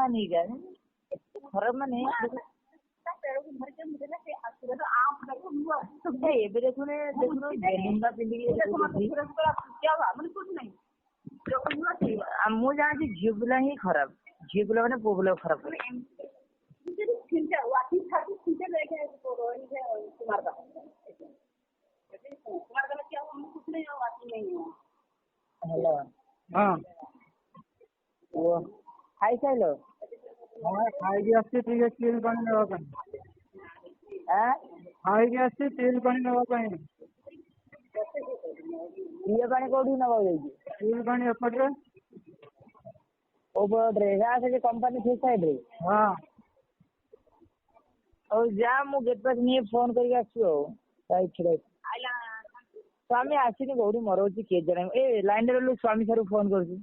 ନିକା ଖରାପ ମାନେ ଏବେ ଦେଖୁନ ବେଲୁଙ୍ଗା ପିନ୍ଧିକି ମୁଁ ଜାଣିଛି ଝିଅ ପିଲା ହିଁ ଖରାପ, ଝିଅ ପିଲା ମାନେ ପୁଅ ପିଲା ଖରାପ କରେ। ହ୍ୟାଲୋ ହଁ ଖାଇସାଇଲ? ଖାଇକି ଆସିଛି ଟିକେ ଷ୍ଟିଲ୍ ପାଣି ନେବା ପାଇଁ। ଖାଇକି ଆସିଛି ଷ୍ଟିଲ୍ ପାଣି ନେବା ପାଇଁ। ଇଏ ପାଣି କୋଉଠି ନବାକୁ ଯାଇଛି? ଷ୍ଟିଲ୍ ପାଣି ଏପଟରେ। ସେ କମ୍ପାନୀ ସେ ସାଇଡ୍ ରେ। ହଁ ହଉ ଯା, ମୁଁ ଗେଟ୍ ପାସ୍ ନିଏ ଫୋନ୍ କରିକି ଆସିବୁ ଆଉ। ସ୍ୱାମୀ ଆସିନି କୋଉଠି ମରଉଛି କିଏ ଜାଣେ। ଲାଇନ୍ ରେ ରହିଲୁ, ସ୍ୱାମୀ ସାର୍ କୁ ଫୋନ୍ କରୁଛି।